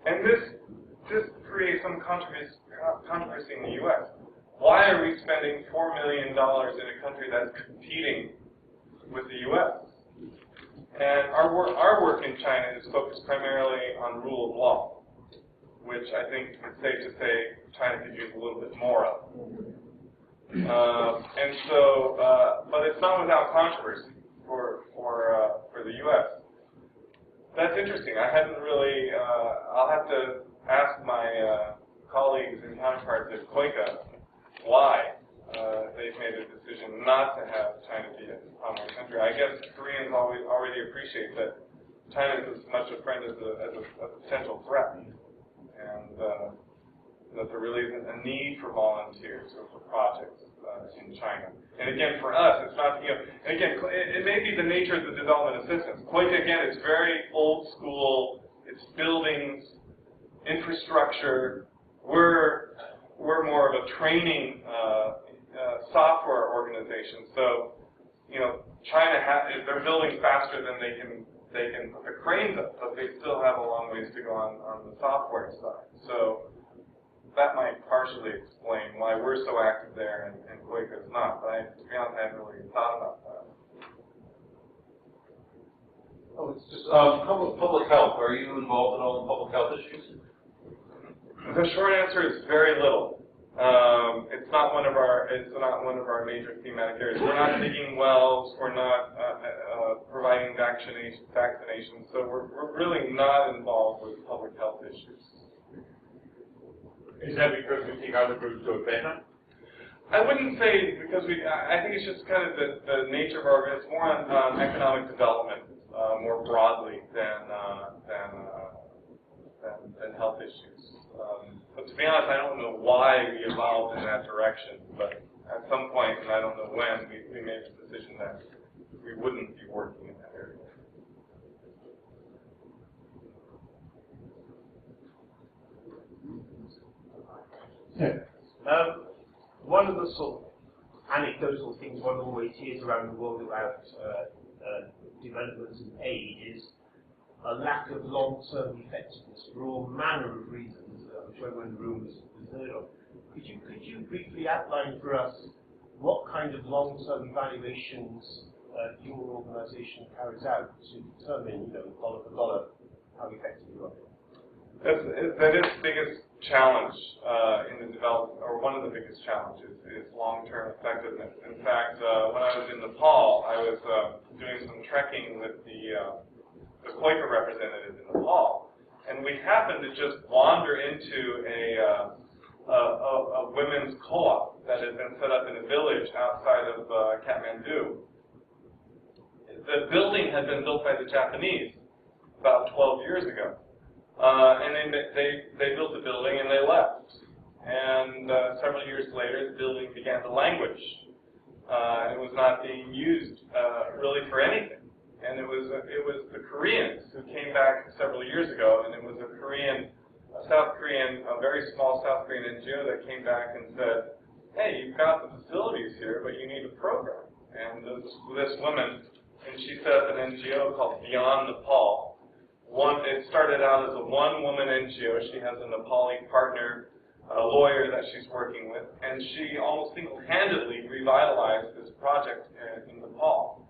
and this creates some controversy in the U.S. Why are we spending $4 million in a country that's competing with the U.S.? And our work in China is focused primarily on rule of law, which I think it's safe to say China could use a little bit more of. And so, but it's not without controversy for the U.S. That's interesting. I hadn't really. I'll have to ask my colleagues and counterparts at KOICA why they've made a decision not to have China be a primary country. I guess Koreans already appreciate that China is as much a friend as a potential threat, and that there really isn't a need for volunteers or for projects in China. And again, for us, it's not, and again, it may be the nature of the development assistance. KOICA, again, it's very old school. It's buildings, infrastructure. We're more of a training software organization. So, China they're building faster than they can put the cranes up, but they still have a long ways to go on the software side. So that might partially explain why we're so active there and KOICA is not. But to be honest, I hadn't really thought about that. Oh, it's just public health. Are you involved at all in public health issues? The short answer is very little. It's not one of our major thematic areas. We're not digging wells. We're not providing vaccination. So we're really not involved with public health issues. Is that because we think other groups do it better? I wouldn't say because I think it's just kind of the nature of our, it's more on economic development more broadly than health issues. But to be honest, I don't know why we evolved in that direction, but at some point, and I don't know when, we made the decision that we wouldn't be working in that area. One of the sort of anecdotal things one always hears around the world about developments in aid is a lack of long-term effectiveness for all manner of reasons, which everyone in the room has heard of. Could you briefly outline for us what kind of long-term evaluations your organisation carries out to determine, dollar for dollar, how effective you are? That is the biggest challenge in the development, or one of the biggest challenges, is long-term effectiveness. In fact, when I was in Nepal, I was doing some trekking with the KOICA representative in Nepal, and we happened to just wander into a women's co-op that had been set up in a village outside of Kathmandu. The building had been built by the Japanese about 12 years ago. And they built the building and they left. And several years later, the building began to languish. It was not being used really for anything. And it was the Koreans who came back several years ago, and it was a very small South Korean NGO that came back and said, "Hey, you've got the facilities here, but you need a program." And this woman, and she set up an NGO called Beyond Nepal. It started out as a one-woman NGO. She has a Nepali partner, a lawyer that she's working with, and she almost single-handedly revitalized this project in Nepal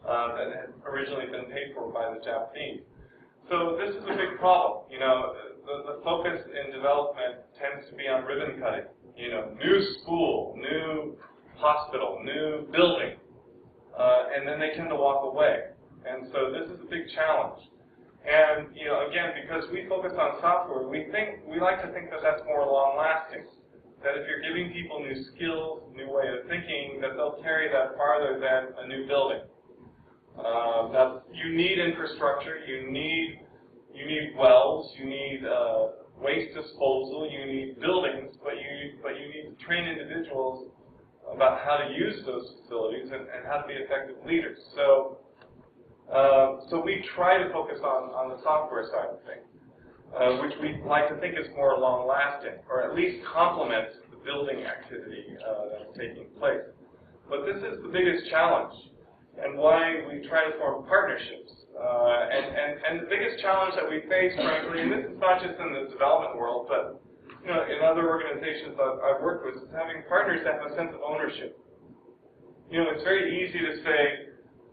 that had originally been paid for by the Japanese. So this is a big problem. The focus in development tends to be on ribbon cutting. New school, new hospital, new building, and then they tend to walk away. And so this is a big challenge. And again, because we focus on software, we like to think that that's more long-lasting. That if you're giving people new skills, new way of thinking, that they'll carry that farther than a new building. Now, you need infrastructure, you need wells, you need waste disposal, you need buildings, but you need to train individuals about how to use those facilities and how to be effective leaders. So we try to focus on the software side of things, which we like to think is more long-lasting, or at least complements the building activity that's taking place. But this is the biggest challenge, and why we try to form partnerships. And the biggest challenge that we face, frankly, and this is not just in the development world, but in other organizations that I've worked with, is having partners that have a sense of ownership. It's very easy to say,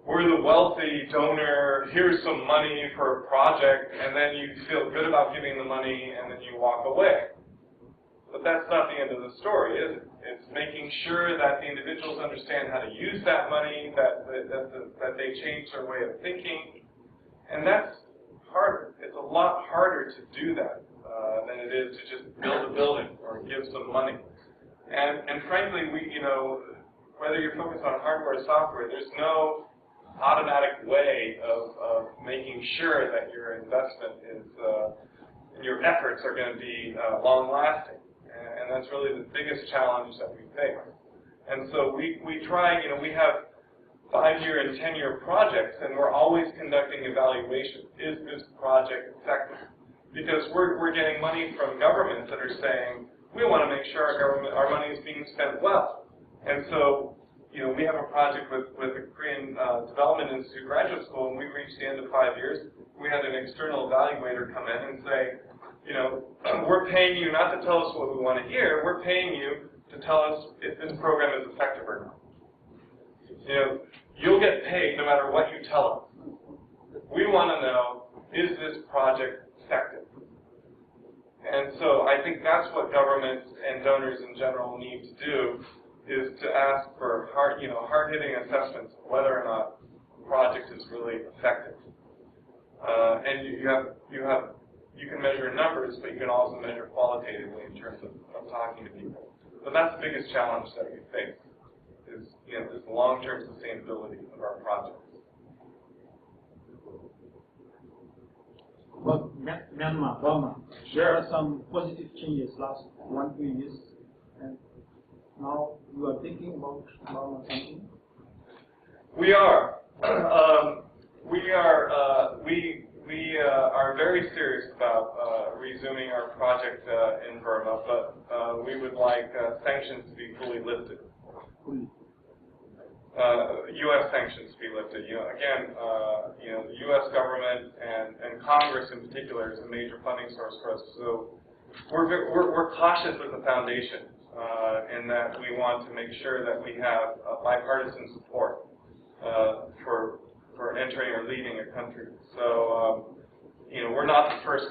we're the wealthy donor, here's some money for a project, and then you feel good about giving the money, and then you walk away. But that's not the end of the story, is it? It's making sure that the individuals understand how to use that money, that they change their way of thinking, and that's harder. It's a lot harder to do that than it is to just build a building or give some money. And frankly, whether you're focused on hardware or software, there's no automatic way of making sure that your investment is and your efforts are going to be long-lasting. And that's really the biggest challenge that we face. And so we try, we have 5-year and 10-year projects, and we're always conducting evaluation. Is this project effective? Because we're getting money from governments that are saying, we want to make sure our money is being spent well. And so, we have a project with the Korean Development Institute Graduate School, and we reached the end of 5 years. We had an external evaluator come in and say, we're paying you not to tell us what we want to hear, we're paying you to tell us if this program is effective or not. You'll get paid no matter what you tell us. We want to know, is this project effective? And so I think that's what governments and donors in general need to do, is to ask for hard-hitting assessments of whether or not the project is really effective. And you can measure numbers, but you can also measure qualitatively in terms of talking to people. But that's the biggest challenge that we face, is this long-term sustainability of our projects. Well, Myanmar, Burma. There are some positive changes last 1-2 years, and now you are thinking about Burma something. We are. We are very serious about resuming our project in Burma, but we would like sanctions to be fully lifted. U.S. sanctions to be lifted. The U.S. government and Congress in particular is a major funding source for us. So we're cautious as a foundation in that we want to make sure that we have bipartisan support for entering or leaving a country. So we're not the first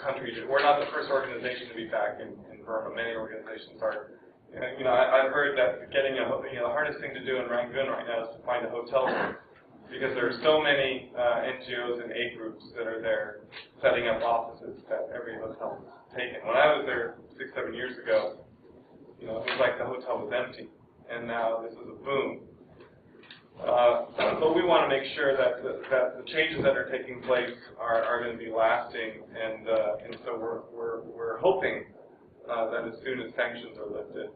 organization to be back in Burma. Many organizations are. I've heard that getting the hardest thing to do in Rangoon right now is to find a hotel room, because there are so many NGOs and aid groups that are there setting up offices that every hotel is taken. When I was there 6-7 years ago, it was like the hotel was empty, and now this is a boom. But we want to make sure that the changes that are taking place are going to be lasting, and so we're hoping that as soon as sanctions are lifted,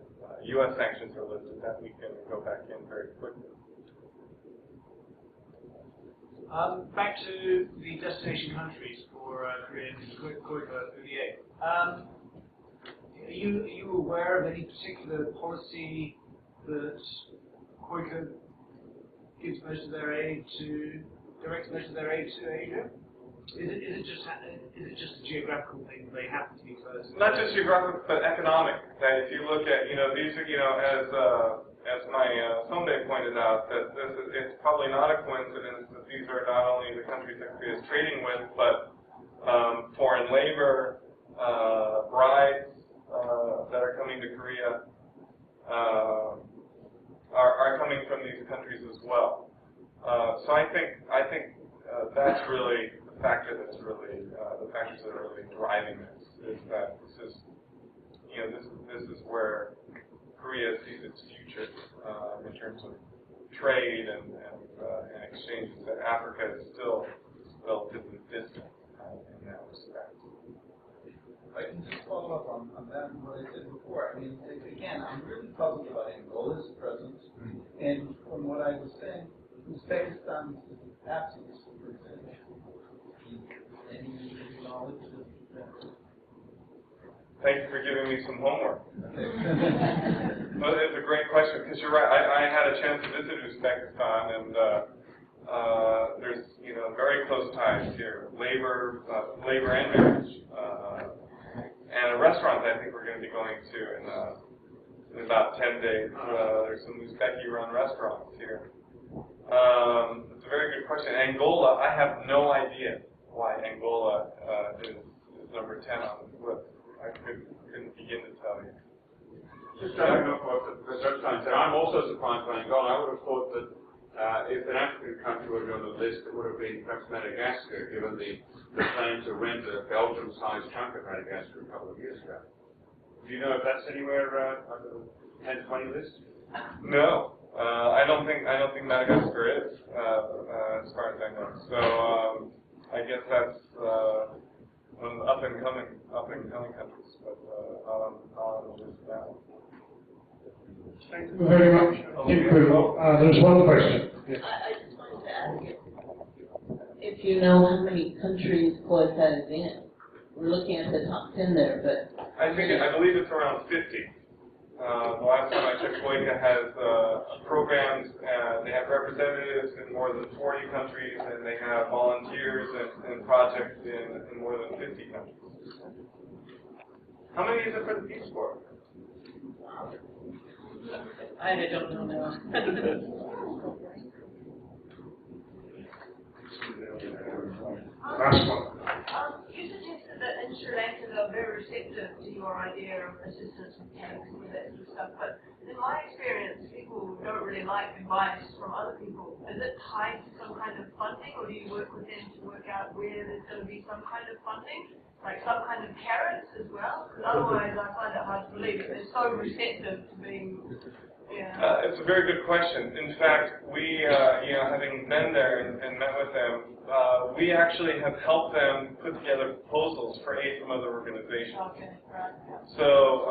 U.S. sanctions are lifted, that we can go back in very quickly. Back to the destination countries for Korean KOICA ODA. Are you aware of any particular policy that KOICA gives most of their aid to, directs most of their aid to Asia? Is it just a geographical thing? They happen to be close. Not just geographical, but economic. That if you look at these are as my Sonbei pointed out, that it's probably not a coincidence that these are not only the countries that Korea is trading with, but foreign labor, brides that are coming to Korea are coming from these countries as well. So I think that's really the factor that's really the factors that are really driving this, is that this is where Korea sees its future in terms of trade and exchanges. That Africa is still relatively distant in that respect. I can just follow up on that and what I said before. I mean, again, I'm really puzzled about Angola's presence, and from what I was saying, Uzbekistan's absence, for example. Any knowledge of that? Thank you for giving me some homework. Well, it's a great question, because you're right. I had a chance to visit Uzbekistan, and there's very close ties here, labor and marriage, and a restaurant that I think we're going to be going to in about 10 days. There's some Uzbeki-run restaurants here. It's a very good question. Angola, I have no idea why Angola is number 10 on this list. I couldn't begin to tell you. Just following up what Professor Epstein said, I'm also surprised by Angola. I would have thought that if an African country were on the list, it would have been perhaps Madagascar, given the plan to rent a Belgium-sized chunk of Madagascar a couple of years ago. Do you know if that's anywhere on the 10-20 list? No, I don't think Madagascar is, as far as I know. So I guess that's one of the up and coming countries, but not on the list now. Thank you very much. There's one question. Yes. I just wanted to ask if you know how many countries KOICA is in. We're looking at the top 10 there, but I believe it's around 50. The last time I checked, KOICA has programs. They have representatives in more than 40 countries, and they have volunteers and projects in more than 50 countries. How many is it for the Peace Corps? I don't know now. Last one. You suggested that in Sri Lanka they are very receptive to your idea of assistance and tanks and that sort of stuff, but in my experience, people don't really like advice from other people. is it tied to some kind of funding, or do you work with them to work out where there's going to be some kind of funding, like some kind of carrots as well? Because otherwise, I find it hard to believe that they're so receptive to being. Yeah. It's a very good question. In fact, we, having been there and met with them, we actually have helped them put together proposals for aid from other organizations. Okay, right. So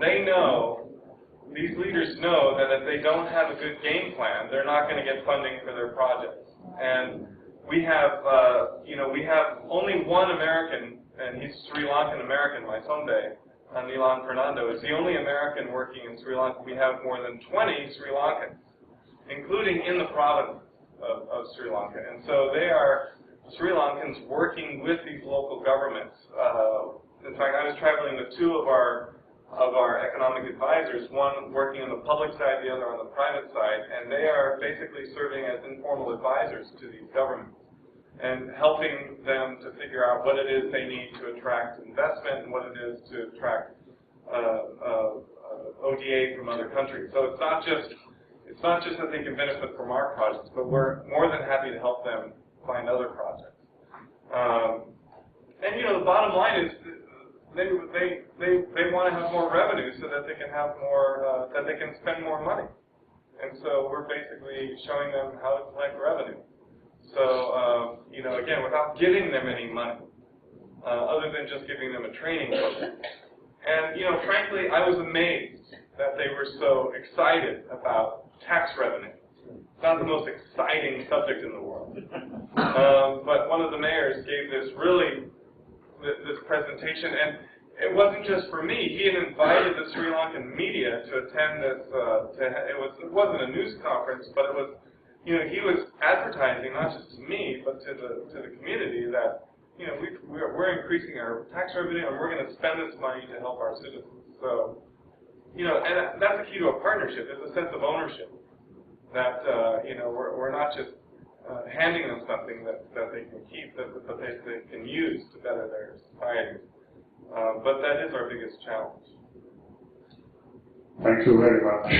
they know, these leaders know that if they don't have a good game plan, they're not going to get funding for their projects. And we have, we have only one American, and he's Sri Lankan American, my Sonde. Nilan Fernando is the only American working in Sri Lanka. We have more than 20 Sri Lankans, including in the province of Sri Lanka. And so they are Sri Lankans working with these local governments. In fact, I was traveling with two of our economic advisors, one working on the public side, the other on the private side, and they are basically serving as informal advisors to these governments and helping them to figure out what it is they need to attract investment and what it is to attract ODA from other countries. So it's not just that they can benefit from our projects, but we're more than happy to help them find other projects. And the bottom line is they want to have more revenue so that they can have more that they can spend more money. And so we're basically showing them how to collect revenue. So, again, without giving them any money, other than just giving them a training program. And, frankly, I was amazed that they were so excited about tax revenue. It's not the most exciting subject in the world. But one of the mayors gave this presentation, and it wasn't just for me. He had invited the Sri Lankan media to attend this, it wasn't a news conference, but it was, he was advertising not just to me, but to the community that, we're increasing our tax revenue and we're going to spend this money to help our citizens. So, and that's the key to a partnership. It's a sense of ownership that, we're not just handing them something that they can keep, that they can use to better their society. But that is our biggest challenge. Thank you very much.